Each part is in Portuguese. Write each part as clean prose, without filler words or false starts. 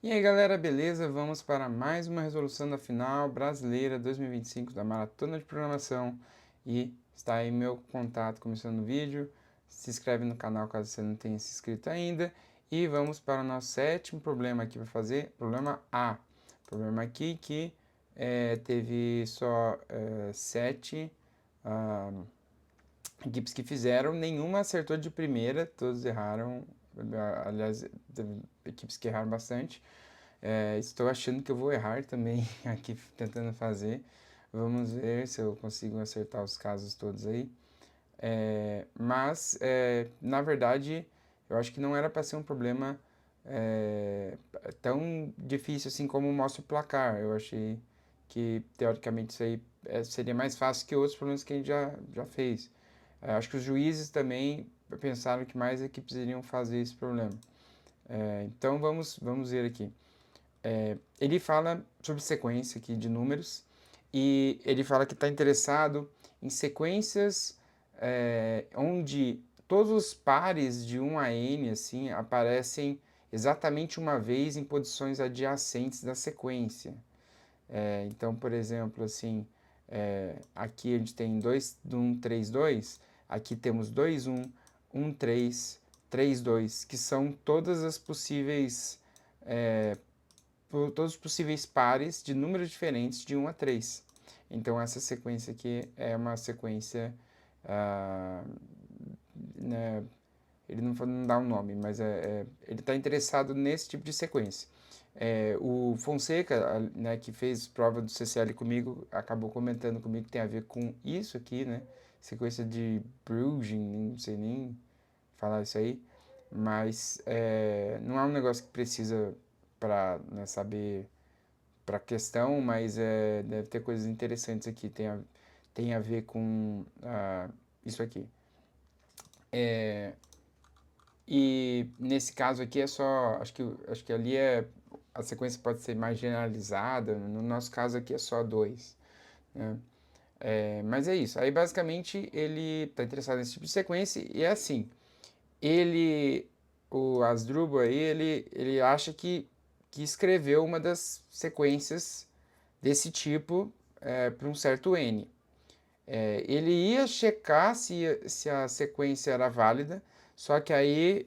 E aí galera, beleza? Vamos para mais uma resolução da final brasileira 2025 da Maratona de Programação. E está aí meu contato começando o vídeo. Se inscreve no canal caso você não tenha se inscrito ainda. E vamos para o nosso sétimo problema aqui para fazer, problema A. Problema aqui que teve só sete ah, equipes que fizeram, nenhuma acertou de primeira, todos erraram. Aliás, teve equipes que erraram bastante. Estou achando que eu vou errar também aqui tentando fazer. Vamos ver se eu consigo acertar os casos todos aí. Na verdade, eu acho que não era para ser um problema tão difícil assim como mostra o placar. Eu achei que, teoricamente, isso aí seria mais fácil que outros problemas que a gente já fez. Acho que os juízes também pensaram que mais equipes iriam fazer esse problema. Então, vamos ver aqui. Ele fala sobre sequência aqui de números e ele fala que está interessado em sequências onde todos os pares de 1 a n assim, aparecem exatamente uma vez em posições adjacentes da sequência. Então, por exemplo, assim, aqui a gente tem 2, 1, 3, 2, aqui temos 2, 1, 1, 3, 3, 2, que são todas as possíveis por todos os possíveis pares de números diferentes de 1 a 3. Então essa sequência aqui é uma sequência, ah, né, ele não dá um nome, mas ele está interessado nesse tipo de sequência. O Fonseca, né, que fez prova do CCL comigo, acabou comentando comigo que tem a ver com isso aqui, né? Sequência de Bruegel, não sei nem falar isso aí, mas não é um negócio que precisa para, né, saber para a questão, mas deve ter coisas interessantes aqui, tem a ver com isso aqui. E nesse caso aqui é só, acho que ali a sequência pode ser mais generalizada, no nosso caso aqui é só dois, né? Mas é isso, aí basicamente ele está interessado nesse tipo de sequência e é assim, o Asdrubal aí, ele acha que escreveu uma das sequências desse tipo para um certo n. Ele ia checar se a sequência era válida, só que aí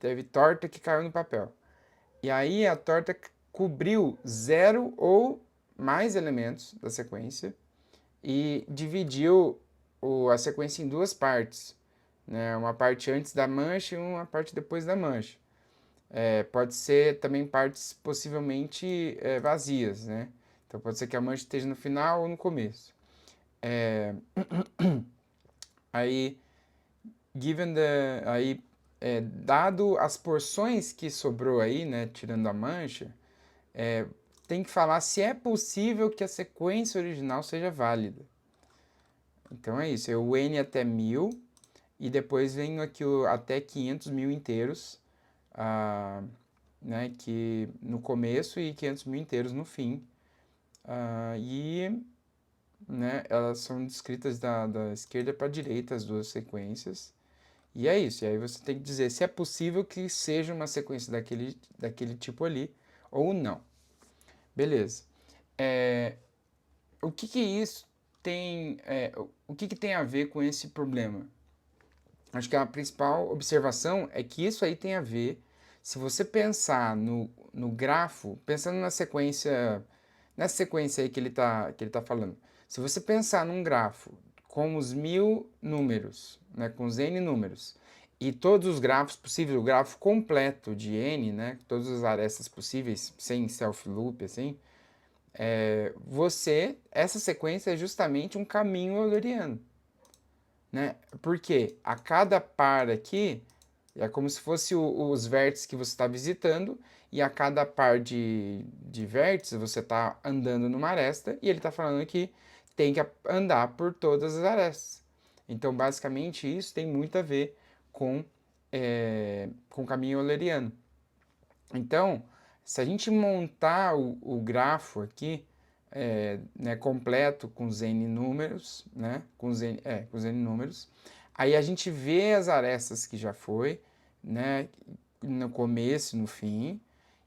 teve torta que caiu no papel. E aí a torta cobriu zero ou mais elementos da sequência e dividiu a sequência em duas partes, né? Uma parte antes da mancha e uma parte depois da mancha. Pode ser também partes possivelmente vazias, né? Então pode ser que a mancha esteja no final ou no começo. Aí, dado as porções que sobrou aí, né, tirando a mancha, tem que falar se é possível que a sequência original seja válida. Então é isso, é o n até 1000 e depois vem aqui até 500 mil inteiros, né, que no começo e 500 mil inteiros no fim. Né, elas são descritas da esquerda para a direita, as duas sequências. E é isso. E aí você tem que dizer se é possível que seja uma sequência daquele tipo ali ou não. Beleza. É, o que que isso tem, o que que tem a ver com esse problema? Acho que a principal observação é que isso aí tem a ver, se você pensar no grafo, pensando nessa sequência aí que ele tá falando, se você pensar num grafo com os 1000 números, né, com os n números, e todos os grafos possíveis, o grafo completo de n, né, todas as arestas possíveis, sem self-loop, assim, essa sequência é justamente um caminho euleriano, né? Porque a cada par aqui é como se fosse os vértices que você está visitando, e a cada par de vértices você está andando numa aresta, e ele está falando que tem que andar por todas as arestas. Então, basicamente, isso tem muito a ver com o caminho euleriano. Então, se a gente montar o grafo aqui, né, completo com os n números, né, com os n números, aí a gente vê as arestas que já foi, né, no começo, no fim,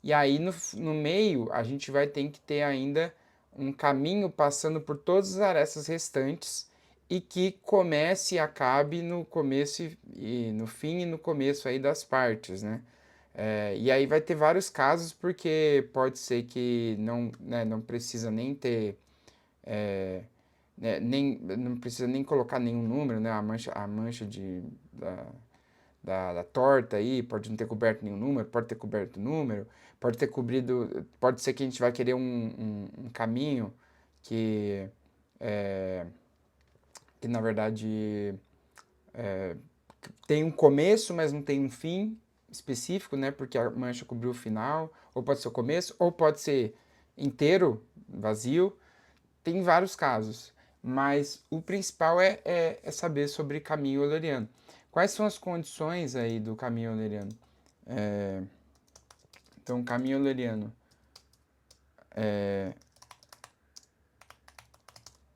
E aí no meio a gente vai ter que ter ainda um caminho passando por todas as arestas restantes e que comece e acabe no começo e no fim e no começo aí das partes, né? E aí vai ter vários casos porque pode ser que não, né, não precisa nem ter nem, não precisa nem colocar nenhum número, né? A mancha da torta aí pode não ter coberto nenhum número, pode ter coberto número, pode ter cobrido, pode ser que a gente vai querer um caminho que, é, que na verdade tem um começo, mas não tem um fim específico, né? Porque a mancha cobriu o final, ou pode ser o começo, ou pode ser inteiro, vazio. Tem vários casos, mas o principal é saber sobre caminho euleriano. Quais são as condições aí do caminho euleriano? Então, caminho euleriano,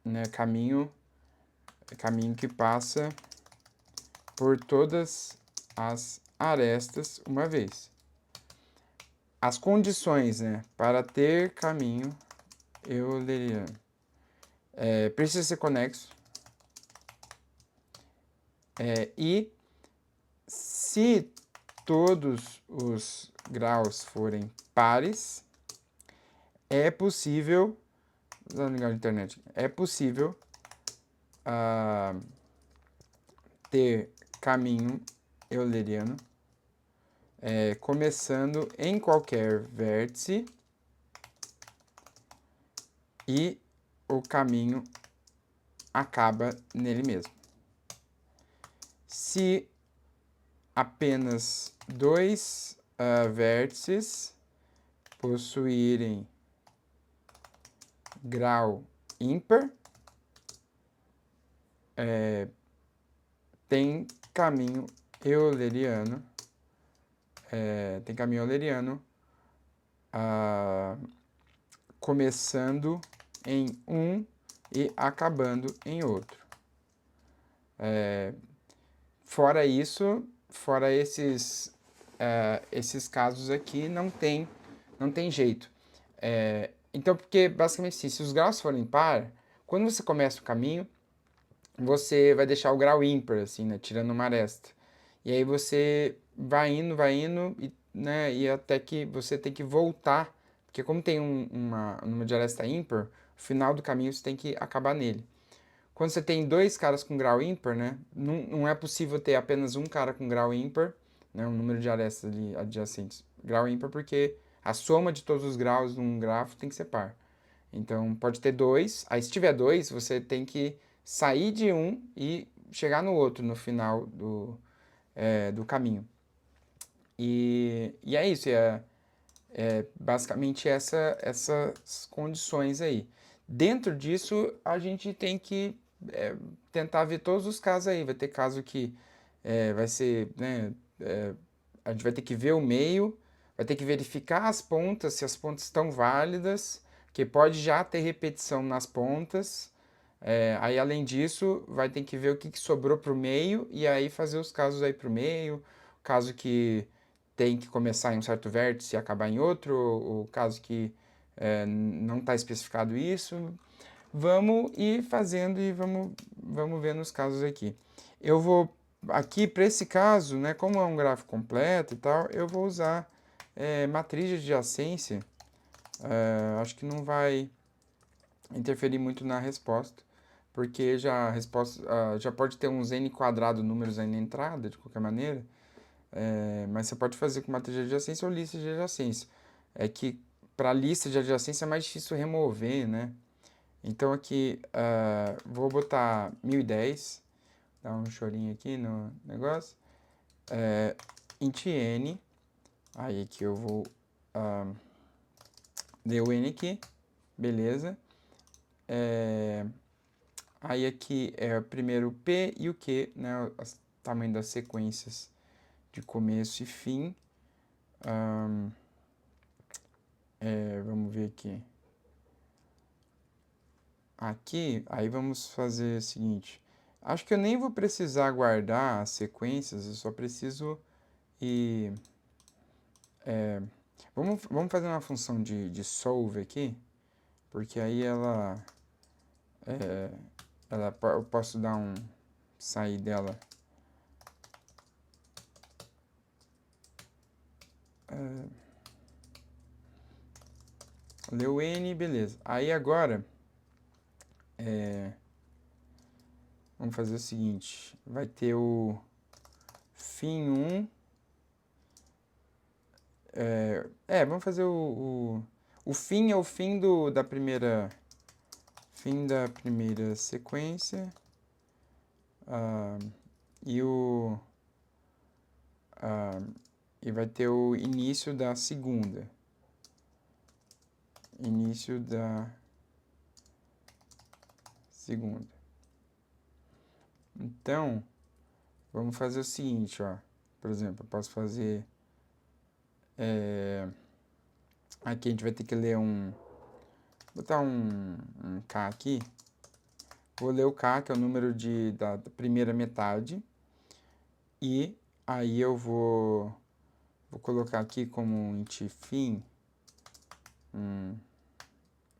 né, caminho que passa por todas as arestas uma vez. As condições, né, para ter caminho euleriano. Precisa ser conexo. E se todos os graus forem pares, é possível, vou ligar a internet, é possível ter caminho euleriano começando em qualquer vértice e o caminho acaba nele mesmo. Se apenas dois vértices possuírem grau ímpar, tem caminho euleriano, começando em um e acabando em outro. Fora isso, fora esses casos aqui, não tem jeito. Então, porque basicamente assim, se os graus forem par, quando você começa o caminho, você vai deixar o grau ímpar, assim, né, tirando uma aresta. E aí você vai indo, e, né, e até que você tem que voltar, porque como tem um número de aresta ímpar, o final do caminho você tem que acabar nele. Quando você tem dois caras com grau ímpar, né, não é possível ter apenas um cara com grau ímpar, né, um número de arestas ali adjacentes. Grau ímpar porque a soma de todos os graus num grafo tem que ser par. Então pode ter dois, aí se tiver dois, você tem que sair de um e chegar no outro no final do caminho. E é isso, basicamente essas condições aí. Dentro disso, a gente tem que tentar ver todos os casos aí. Vai ter caso que vai ser, né, a gente vai ter que ver o meio, vai ter que verificar as pontas, se as pontas estão válidas, que pode já ter repetição nas pontas. Aí, além disso, vai ter que ver o que sobrou para o meio e aí fazer os casos aí para o meio. Caso que tem que começar em um certo vértice e acabar em outro, ou caso que não está especificado isso. Vamos ir fazendo e vamos vendo os casos aqui. Eu vou, aqui para esse caso, né, como é um gráfico completo e tal, eu vou usar matriz de adjacência. Acho que não vai interferir muito na resposta, porque já a resposta já pode ter uns n quadrado números aí na entrada, de qualquer maneira, mas você pode fazer com matriz de adjacência ou lista de adjacência. É que para lista de adjacência é mais difícil remover, né? Então aqui vou botar 1010, dar um chorinho aqui no negócio, int n, aí aqui eu vou deu n aqui, beleza. Aí aqui é o primeiro P e o Q, né, o tamanho das sequências de começo e fim. Vamos ver aqui. Aqui, aí vamos fazer o seguinte. Acho que eu nem vou precisar guardar as sequências, eu só preciso ir Vamos fazer uma função de solve aqui, porque aí é, eu posso dar sair dela. Leu N, beleza. Aí agora, vamos fazer o seguinte, vai ter o fim 1, vamos fazer o fim é o fim da primeira sequência, e e vai ter o início da segunda. Início da segunda. Então, vamos fazer o seguinte, ó. Por exemplo, eu posso fazer... aqui a gente vai ter que ler botar um K aqui. Vou ler o K, que é o número da primeira metade. E aí eu vou colocar aqui como int fim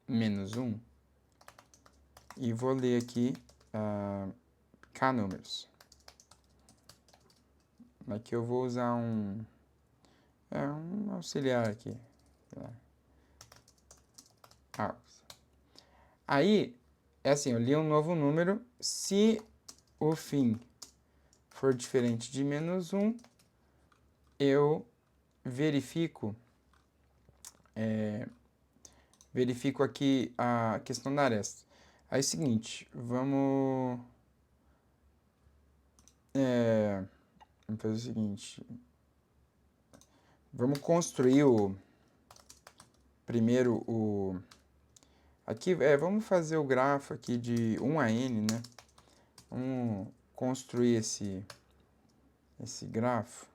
menos 1. E vou ler aqui K números. Aqui eu vou usar um auxiliar aqui. Aí, é assim, eu li um novo número. Se o fim for diferente de menos 1, eu verifico aqui a questão da aresta. Aí é o seguinte, vamos fazer o seguinte, vamos construir primeiro aqui, vamos fazer o grafo aqui de 1 a n, né? Vamos construir esse grafo.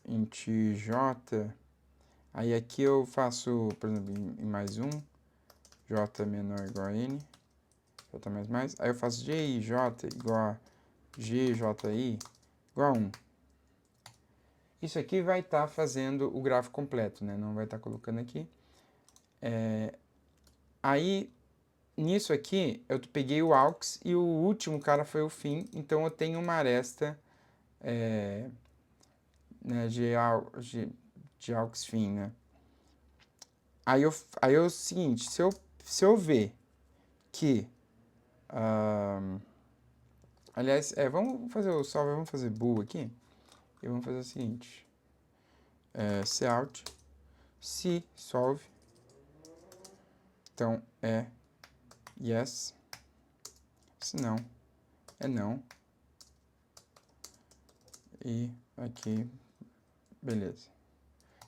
Int j, aí aqui eu faço, por exemplo, em mais 1, j menor ou igual a n, j mais, aí eu faço gij igual a gji igual a 1. Isso aqui vai estar fazendo o gráfico completo, né? Não vai estar colocando aqui. Aí, nisso aqui, eu peguei o aux e o último cara foi o fim, então eu tenho uma aresta né, de aux fim, né? Aí é o seguinte, se eu ver que... aliás, vamos fazer o solve, vamos fazer bool aqui. E vamos fazer o seguinte. Cout, se solve. Então, yes. Se não, é não. E aqui, beleza.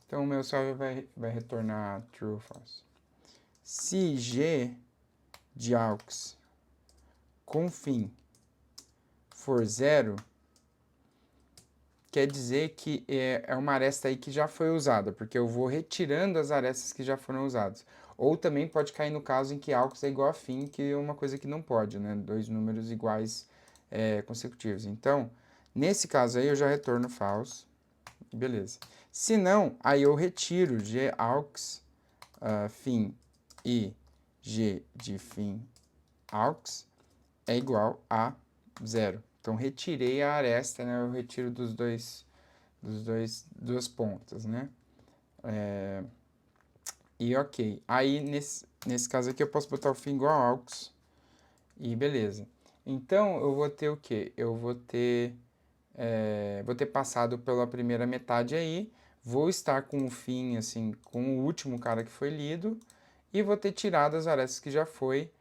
Então, o meu solve vai retornar true ou false. Se g de aux com fim for 0, quer dizer que é uma aresta aí que já foi usada, porque eu vou retirando as arestas que já foram usadas. Ou também pode cair no caso em que aux é igual a fim, que é uma coisa que não pode, né? Dois números iguais consecutivos. Então, nesse caso aí eu já retorno false. Beleza. Se não, aí eu retiro g aux fim e g de fim aux é igual a 0. Então, retirei a aresta, né? Eu retiro duas pontas, né? E ok. Aí, nesse caso aqui, eu posso botar o fim igual a aux. E beleza. Então, eu vou ter o quê? Eu vou ter passado pela primeira metade aí. Vou estar com o fim, assim, com o último cara que foi lido. E vou ter tirado as arestas que já foi.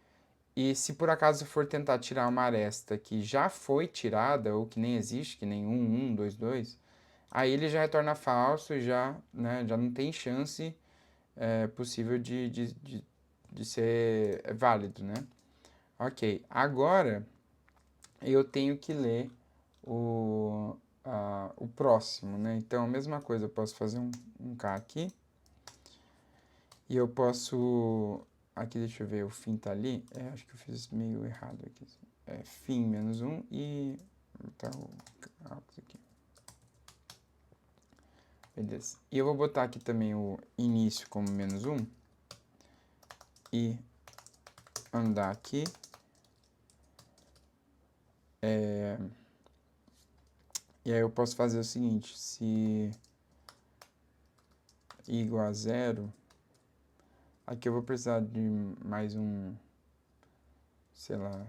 E se por acaso for tentar tirar uma aresta que já foi tirada, ou que nem existe, que nem 1, 1, 2, 2, aí ele já retorna falso e já não tem chance possível de ser válido, né? Ok, agora eu tenho que ler o próximo, né? Então, a mesma coisa, eu posso fazer um K aqui. E eu posso... Aqui, deixa eu ver, o fim tá ali. Acho que eu fiz meio errado aqui. Fim menos 1 e... Tá aux aqui. Beleza. E eu vou botar aqui também o início como -1 e andar aqui. E aí eu posso fazer o seguinte, se i igual a 0, aqui eu vou precisar de mais um, sei lá,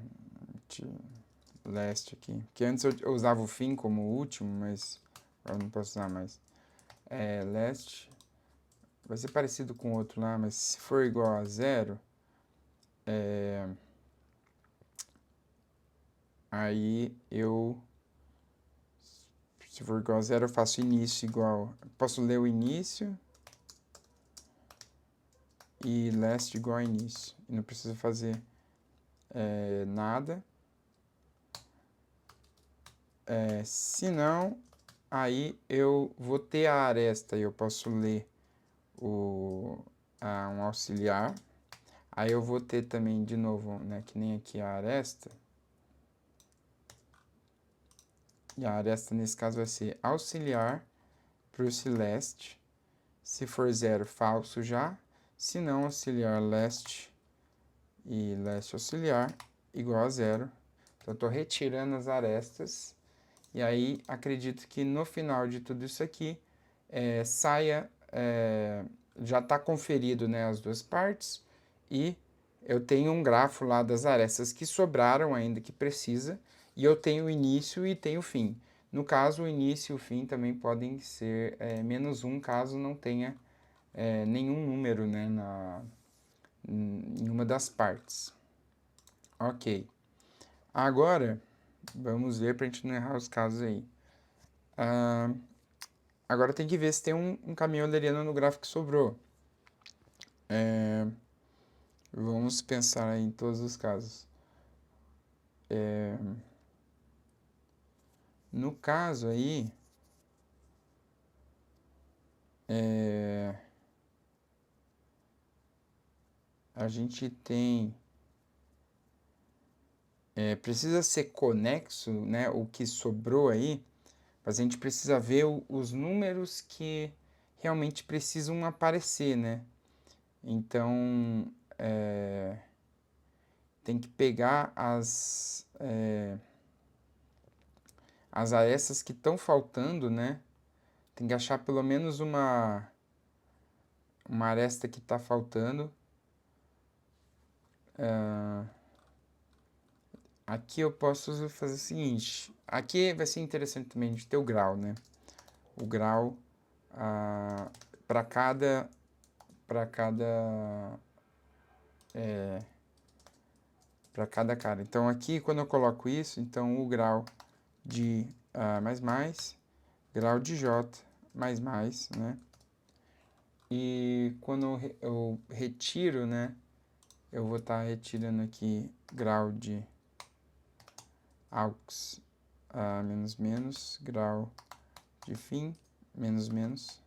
last aqui. Porque antes eu usava o fim como último, mas agora não posso usar mais. Last vai ser parecido com o outro lá, mas se for igual a 0, aí se for igual a 0, eu faço início igual, posso ler o início e last igual a início. E não preciso fazer nada. Se não, aí eu vou ter a aresta e eu posso ler um auxiliar. Aí eu vou ter também, de novo, né, que nem aqui a aresta. E a aresta, nesse caso, vai ser auxiliar para o last. Se for 0, falso já. Se não, auxiliar last e last auxiliar igual a 0. Então, eu estou retirando as arestas. E aí, acredito que no final de tudo isso aqui, já está conferido, né, as duas partes. E eu tenho um grafo lá das arestas que sobraram ainda, que precisa. E eu tenho o início e tenho o fim. No caso, o início e o fim também podem ser -1, caso não tenha nenhum número, né, em uma das partes. Ok. Agora, vamos ver para a gente não errar os casos aí. Agora tem que ver se tem um caminho euleriano no gráfico que sobrou. Vamos pensar em todos os casos. No caso aí, a gente tem... precisa ser conexo, né, o que sobrou aí, mas a gente precisa ver os números que realmente precisam aparecer, né? Então, tem que pegar as arestas que estão faltando, né? Tem que achar pelo menos uma aresta que está faltando. Aqui eu posso fazer o seguinte. Aqui vai ser interessante também de ter o grau, né? O grau para cada cara. Então aqui quando eu coloco isso, então o grau de grau de J né? E quando eu retiro, né? Eu vou estar retirando aqui grau de aux menos, grau de fim, menos.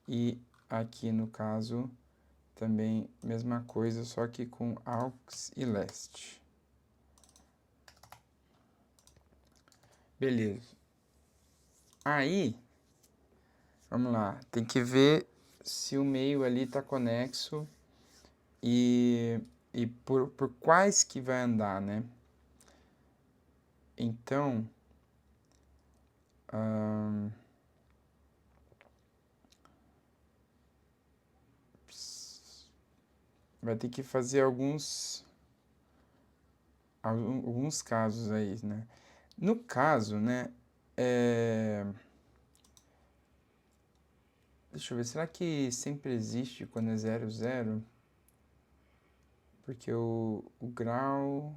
E aqui no caso também mesma coisa, só que com aux e last. Beleza. Aí, vamos lá, tem que ver se o meio ali está conexo e por quais que vai andar, né? Então, vai ter que fazer alguns casos aí, né? No caso, né, deixa eu ver, será que sempre existe quando é 0, 0? Porque o grau...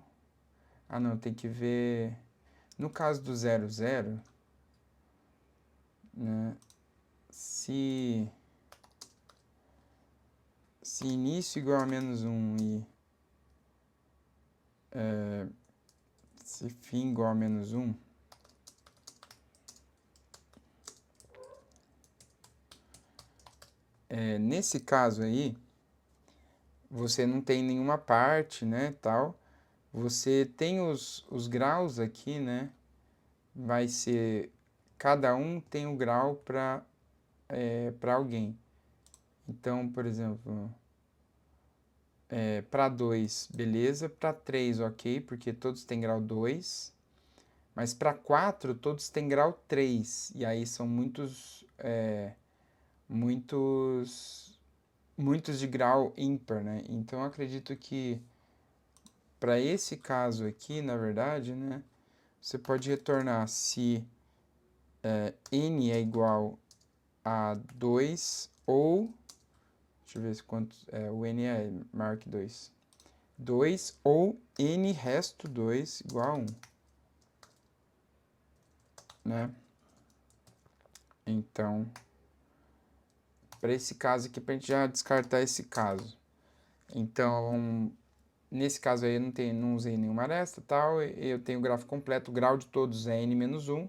Ah, não, tem que ver... No caso do 0, 0, né, se início igual a -1 e se fim igual a -1, nesse caso aí, você não tem nenhuma parte, né, tal. Você tem os graus aqui, né, vai ser, cada um tem um grau para alguém. Então, por exemplo, para 2, beleza. Para 3, ok, porque todos têm grau 2. Mas para 4, todos têm grau 3. E aí são muitos, muitos de grau ímpar, né? Então, eu acredito que para esse caso aqui, na verdade, né? Você pode retornar se n é igual a 2 ou... Deixa eu ver quanto... o n é maior que 2. 2 ou n resto 2 igual a 1. Né? Então, para esse caso aqui, para a gente já descartar esse caso. Então, nesse caso aí, eu não usei nenhuma aresta e tal. Eu tenho o gráfico completo, o grau de todos é n-1.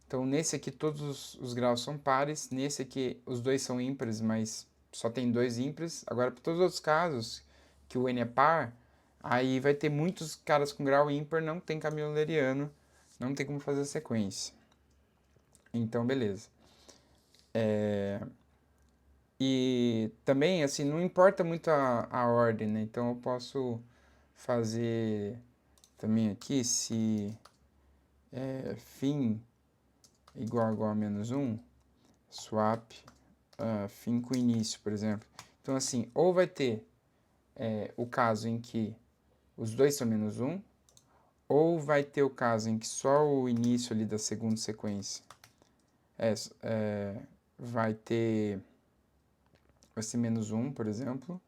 Então, nesse aqui, todos os graus são pares. Nesse aqui, os dois são ímpares, mas só tem dois ímpares. Agora, para todos os outros casos, que o n é par, aí vai ter muitos caras com grau ímpar, não tem caminho euleriano, não tem como fazer a sequência. Então, beleza. E também, assim, não importa muito a ordem, né? Então, eu posso fazer também aqui, se fim igual a menos 1, swap fim com início, por exemplo. Então, assim, ou vai ter o caso em que os dois são menos 1, ou vai ter o caso em que só o início ali da segunda sequência vai ser menos 1, por exemplo.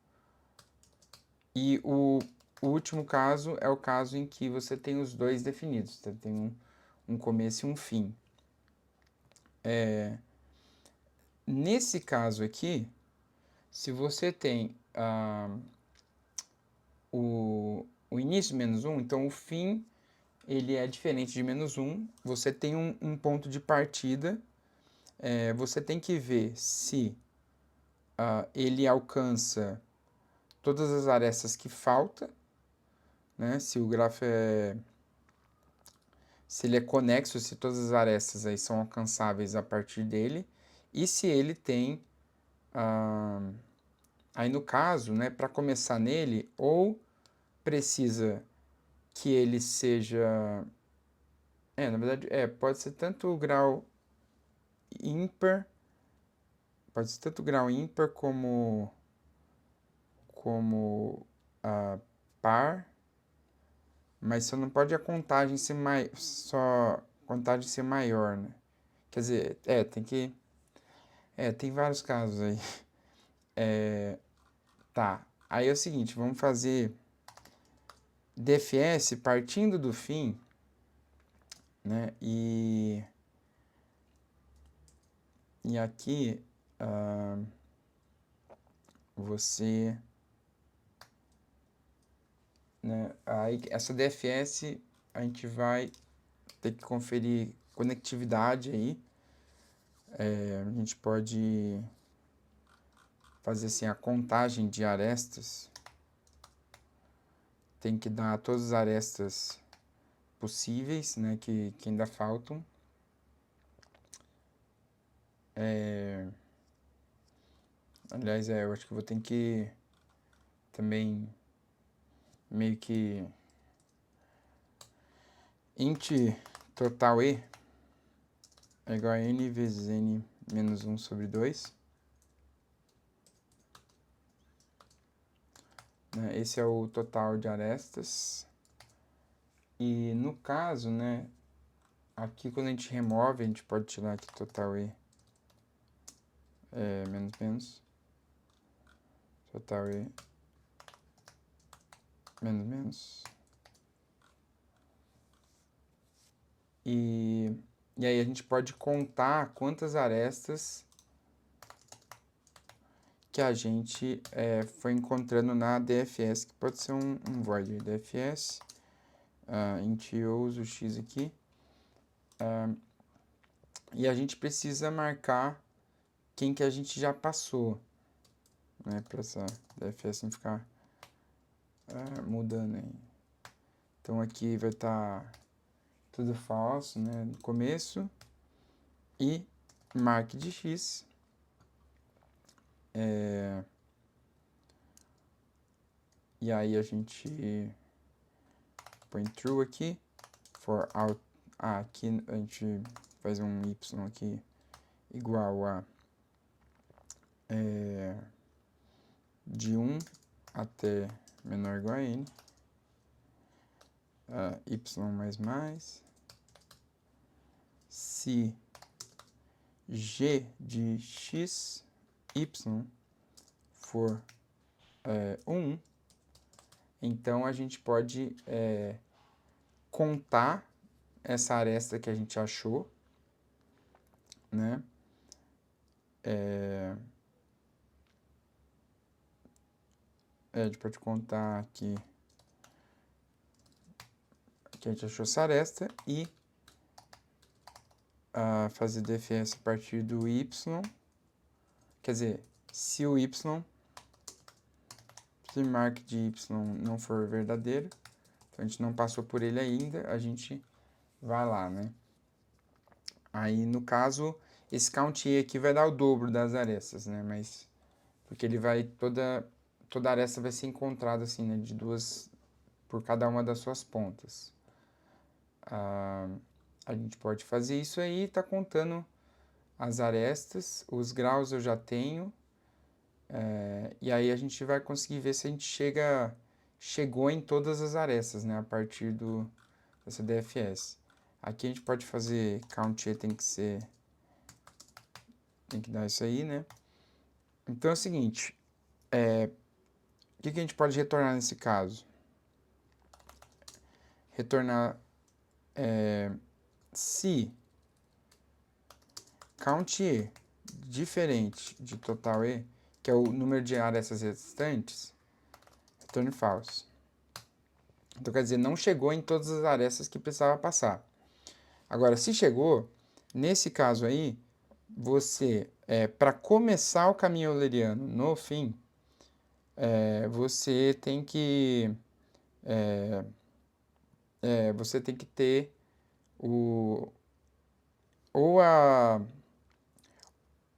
E o último caso é o caso em que você tem os dois definidos, tá? Tem um começo e um fim. Nesse caso aqui, se você tem o início menos 1, então o fim ele é diferente de menos 1. Você tem um ponto de partida. Você tem que ver se ele alcança todas as arestas que falta, né? Se o grafo se ele é conexo, se todas as arestas aí são alcançáveis a partir dele, e se ele tem, aí no caso, né, para começar nele, ou precisa que ele seja, na verdade, pode ser tanto o grau ímpar, como par, mas só não pode a contagem ser só contagem ser maior, né? Quer dizer, tem vários casos aí. Tá, aí é o seguinte, vamos fazer DFS partindo do fim, né? E aqui você, né? Aí essa DFS a gente vai ter que conferir conectividade aí. A gente pode fazer assim a contagem de arestas. Tem que dar todas as arestas possíveis, né, que ainda faltam. Aliás, eu acho que vou ter que também meio que int total e é igual a n vezes n menos 1 sobre 2. Né? Esse é o total de arestas. E no caso, né, aqui quando a gente remove, a gente pode tirar aqui total e menos. Total e menos. E aí a gente pode contar quantas arestas que a gente foi encontrando na DFS, que pode ser um void DFS. A gente usa o x aqui. E a gente precisa marcar quem que a gente já passou, né? Para essa DFS não ficar mudando aí. Então aqui vai estar tudo falso, né, no começo, e mark de x, e aí a gente põe true aqui, for out, aqui a gente faz um y aqui igual a de 1 até menor ou igual a n, y++, se g de x, y for 1, então a gente pode contar essa aresta que a gente achou, né? A gente pode contar aqui que a gente achou essa aresta e fazer DFS a partir do y, quer dizer, se o y, se mark de y não for verdadeiro, então a gente não passou por ele ainda, a gente vai lá, né? Aí, no caso, esse count E aqui vai dar o dobro das arestas, né? Mas, porque ele vai, toda aresta vai ser encontrada, assim, né? De duas, por cada uma das suas pontas. A gente pode fazer isso aí, tá contando as arestas, os graus eu já tenho, e aí a gente vai conseguir ver se a gente chegou em todas as arestas, né? A partir dessa DFS. Aqui a gente pode fazer count E, tem que dar isso aí, né? Então é o seguinte, o que a gente pode retornar nesse caso? Retornar se count E diferente de total E, que é o número de arestas restantes, retorne false. Então quer dizer, não chegou em todas as arestas que precisava passar. Agora, se chegou, nesse caso aí, você, para começar o caminho euleriano no fim, você tem que ter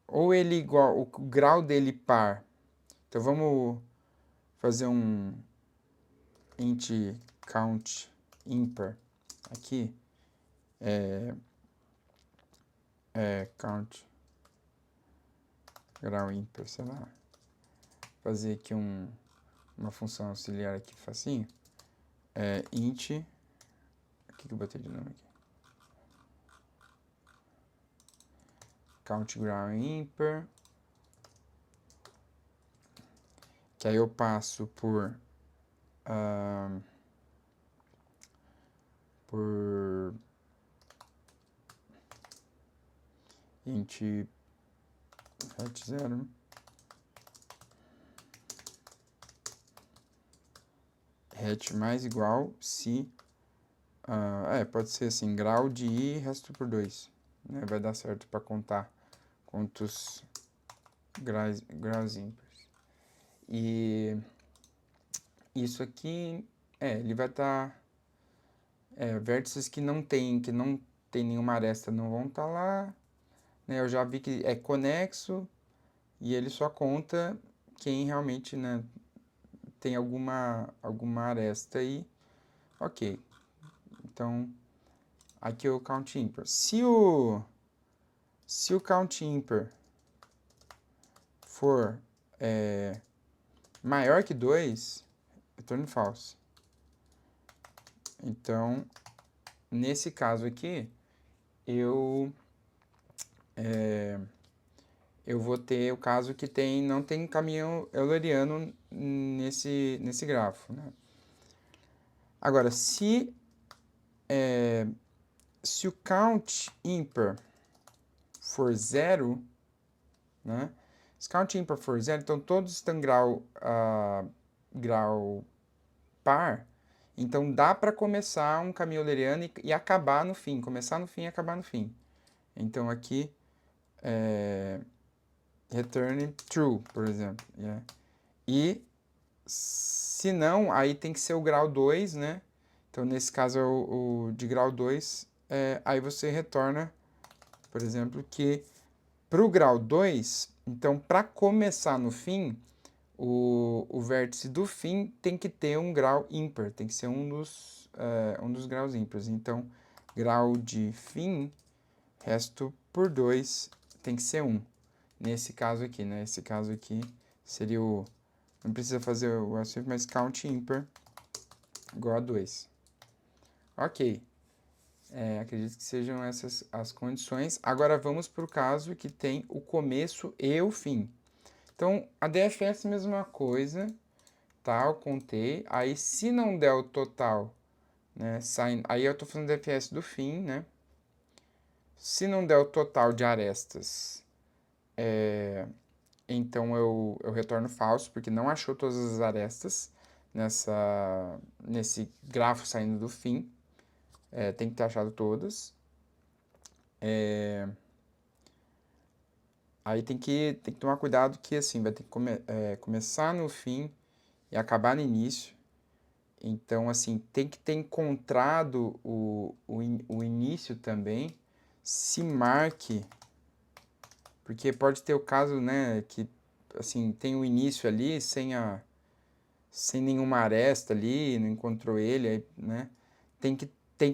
ou ele igual, o grau dele par. Então vamos fazer um int count ímpar aqui. Count grau ímpar, sei lá. Fazer aqui uma função auxiliar aqui facinho. Int, o que eu botei de nome aqui? Count grau ímpar, que aí eu passo por int hat 0, hat mais igual se pode ser assim, grau de i resto por 2, né? Vai dar certo para contar quantos graus ímpares. E isso aqui, ele vai estar vértices que não tem nenhuma aresta não vão estar lá, né? Eu já vi que é conexo e ele só conta quem realmente, né, tem alguma aresta aí. Ok. Então, aqui é o count ímpar. Se o count ímpar for maior que 2, retorne false. Então, nesse caso aqui, eu vou ter o caso que não tem caminho euleriano nesse grafo, né? Agora, se o count ímpar for 0, né? Se count ímpar for 0, então todos estão grau par, então dá para começar um caminho euleriano e acabar no fim, começar no fim e acabar no fim. Então aqui return true, por exemplo. Yeah. E se não, aí tem que ser o grau 2, né? Então, nesse caso, é o de grau 2. Aí você retorna, por exemplo, que para o grau 2, então, para começar no fim, o vértice do fim tem que ter um grau ímpar, tem que ser um dos graus ímpares. Então, grau de fim, resto por 2, tem que ser 1. Nesse caso aqui, né? Esse caso aqui seria o... Não precisa fazer o acerto, mas count ímpar igual a 2. Ok. Acredito que sejam essas as condições. Agora vamos para o caso que tem o começo e o fim. Então, a DFS é a mesma coisa, tá? Eu contei. Aí, se não der o total, né? Aí eu tô falando DFS do fim, né? Se não der o total de arestas, então eu retorno falso, porque não achou todas as arestas nesse grafo saindo do fim. Tem que ter achado todas. Aí tem que tomar cuidado que assim, vai ter que começar no fim e acabar no início. Então, assim, tem que ter encontrado o início também. Se marque, porque pode ter o caso, né, que assim, tem o início ali sem nenhuma aresta ali, não encontrou ele, aí, né? Tem que tem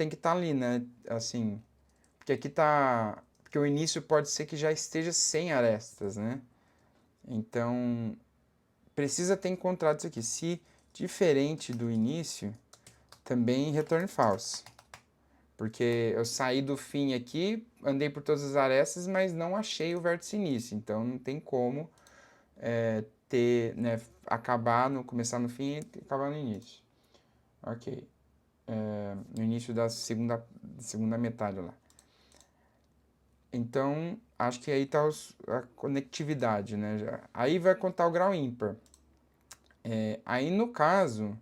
que estar ali, né? Assim, porque aqui tá, porque o início pode ser que já esteja sem arestas, né? Então, precisa ter encontrado isso aqui. Se diferente do início, também retorne falso. Porque eu saí do fim aqui, andei por todas as arestas, mas não achei o vértice início. Então, não tem como ter, né, começar no fim e acabar no início. Ok. No início da segunda metade lá. Então, acho que aí está a conectividade, né? Aí vai contar o grau ímpar. Aí, no caso,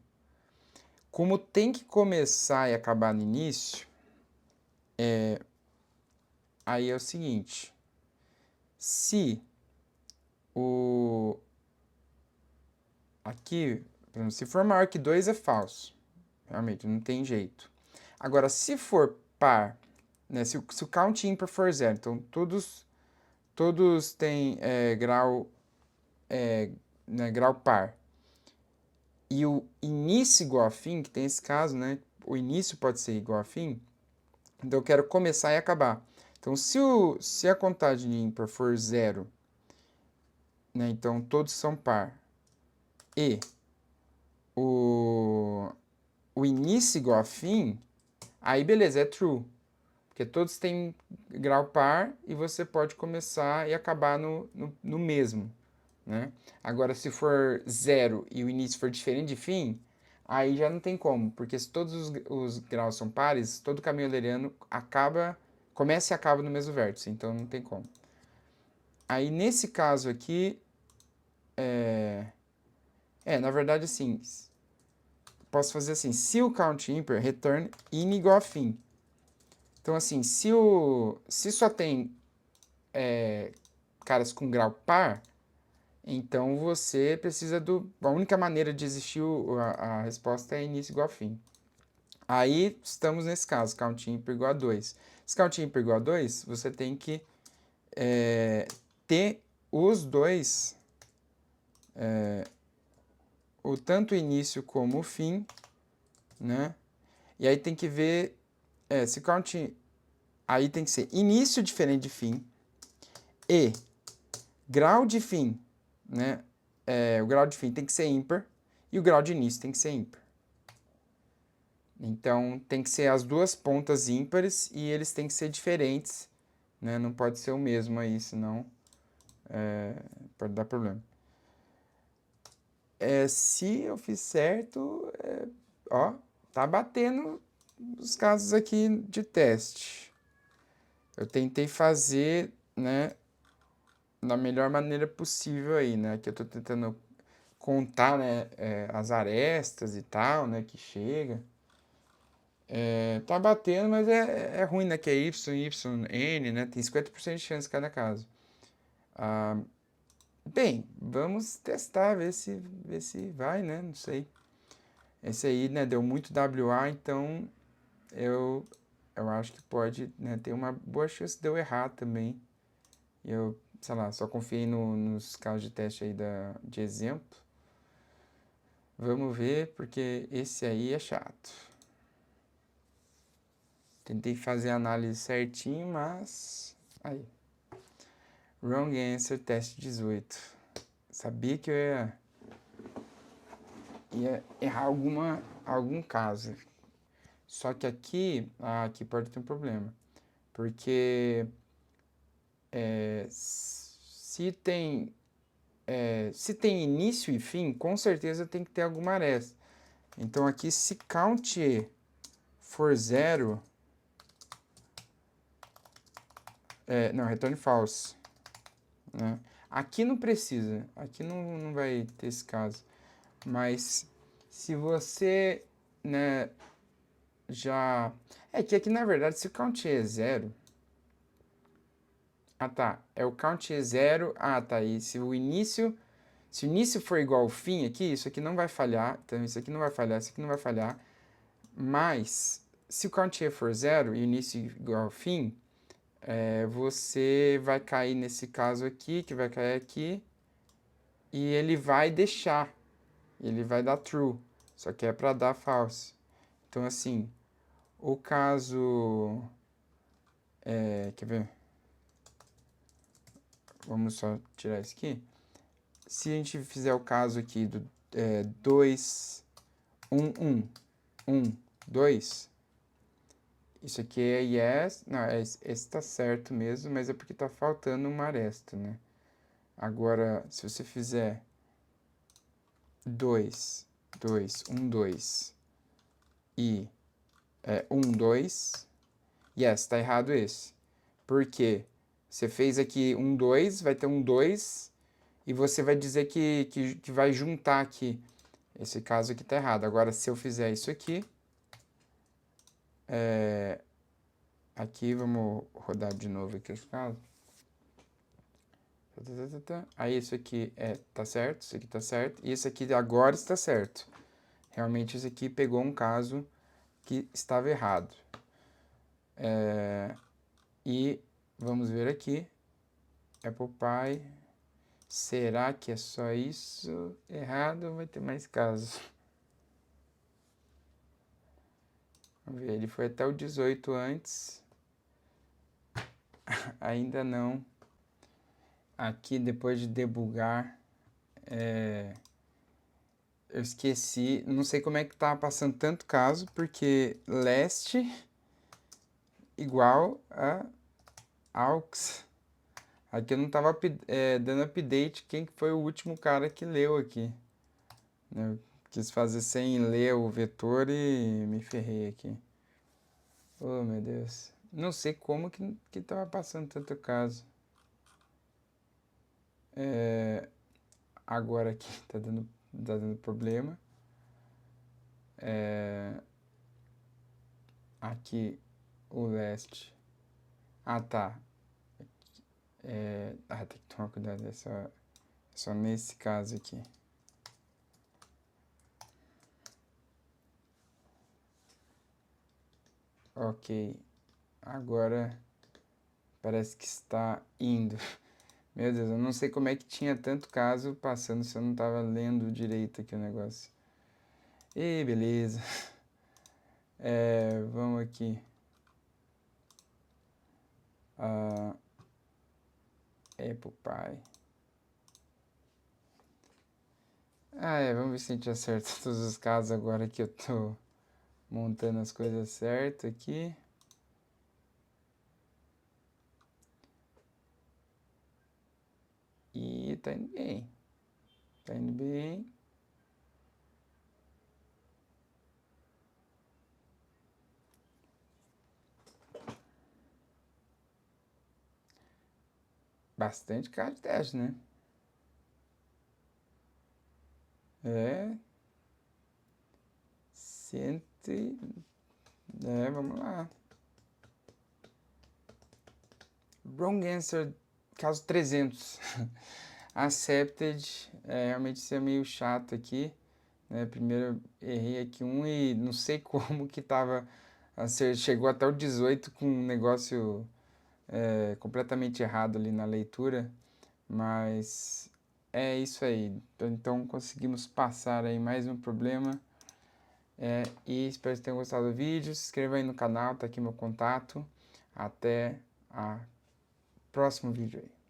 como tem que começar e acabar no início, aí é o seguinte. Se o... Aqui, por exemplo, se for maior que 2 é falso. Realmente, não tem jeito. Agora, se for par, né, se o count ímpar for 0, então todos têm né, grau par. E o início igual a fim, que tem esse caso, né? O início pode ser igual a fim. Então eu quero começar e acabar. Então se a contagem ímpar for 0, né? Então todos são par. E o início igual a fim, aí beleza, é true. Porque todos têm grau par e você pode começar e acabar no mesmo, né? Agora, se for 0 e o início for diferente de fim, aí já não tem como, porque se todos os graus são pares, todo caminho euleriano começa e acaba no mesmo vértice, então não tem como. Aí, nesse caso aqui, na verdade, assim, posso fazer assim, se o count ímpar, return in igual a fim. Então, assim, se só tem caras com grau par, então você precisa a única maneira de existir a resposta é início igual a fim. Aí estamos nesse caso, count ímpar igual a 2. Se count ímpar igual a 2, você tem que ter os dois, tanto o início como o fim, né? E aí tem que ver, se count, aí tem que ser início diferente de fim e grau de fim, né? O grau de fim tem que ser ímpar e o grau de início tem que ser ímpar. Então, tem que ser as duas pontas ímpares e eles têm que ser diferentes, né? Não pode ser o mesmo aí, senão pode dar problema. Se eu fiz certo, ó, tá batendo os casos aqui de teste. Eu tentei fazer, né, da melhor maneira possível aí, né? Que eu tô tentando contar, né, as arestas e tal, né, que chega. Tá batendo, mas é ruim, né? Que é Y, Y, N, né? Tem 50% de chance em cada caso. Bem, vamos testar, ver se vai, né? Não sei. Esse aí, né, deu muito WA, então eu, eu acho que pode, né, ter uma boa chance de eu errar também. Eu, sei lá, só confiei nos casos de teste aí de exemplo. Vamos ver, porque esse aí é chato. Tentei fazer a análise certinho, mas... Aí. Wrong answer, teste 18. Sabia que eu ia errar algum caso. Só que aqui pode ter um problema. Porque se tem início e fim, com certeza tem que ter alguma aresta. Então aqui, se count for zero, não, return false, né? Aqui não precisa, aqui não vai ter esse caso. Mas se você, né, já... É que aqui, na verdade, se o count é zero... Ah, tá. É o count é zero. Ah, tá. E se o início for igual ao fim aqui, isso aqui não vai falhar. Então, isso aqui não vai falhar, isso aqui não vai falhar. Mas, se o count for zero e o início igual ao fim, você vai cair nesse caso aqui, que vai cair aqui, e ele vai deixar. Ele vai dar true. Só que é para dar false. Então, assim, o caso... quer ver? Vamos só tirar isso aqui. Se a gente fizer o caso aqui do 2, 1, 1, 1, 2, isso aqui é yes. Não, esse tá certo mesmo, mas é porque tá faltando uma aresta, né? Agora, se você fizer 2, 2, 1, 2 e 1, 2, yes, tá errado esse. Por quê? Você fez aqui 1, 2, vai ter um 2, e você vai dizer que vai juntar aqui. Esse caso aqui tá errado. Agora, se eu fizer isso aqui, aqui, vamos rodar de novo aqui esse caso. Aí isso aqui tá certo, isso aqui tá certo, e isso aqui agora está certo. Realmente isso aqui pegou um caso que estava errado. E vamos ver aqui, Apple Pie, será que é só isso errado ou vai ter mais casos? Vamos ver, ele foi até o 18 antes, ainda não. Aqui, depois de debugar, eu esqueci, não sei como é que tá passando tanto caso, porque last igual a aux. Aqui eu não tava dando update quem que foi o último cara que leu aqui. Eu quis fazer sem ler o vetor e me ferrei aqui. Oh, meu Deus. Não sei como que tava passando tanto caso. Agora aqui tá dando problema. Aqui o leste. Ah, tá. Tem que tomar cuidado. Só nesse caso aqui. Ok. Agora parece que está indo. Meu Deus, eu não sei como é que tinha tanto caso passando se eu não tava lendo direito aqui o negócio. E beleza. Vamos aqui. Apple Pie. Vamos ver se a gente acerta todos os casos agora que eu tô montando as coisas certas aqui. E tá indo bem. Tá indo bem. Bastante cara de teste, né? Cento e... vamos lá. Wrong answer, caso 300. Accepted. Realmente isso é meio chato aqui. né? Primeiro errei aqui um e não sei como que tava, chegou até o 18 com um negócio completamente errado ali na leitura, mas é isso aí. Então conseguimos passar aí mais um problema. E espero que tenham gostado do vídeo. Se inscreva aí no canal, tá aqui meu contato. Até o próximo vídeo aí.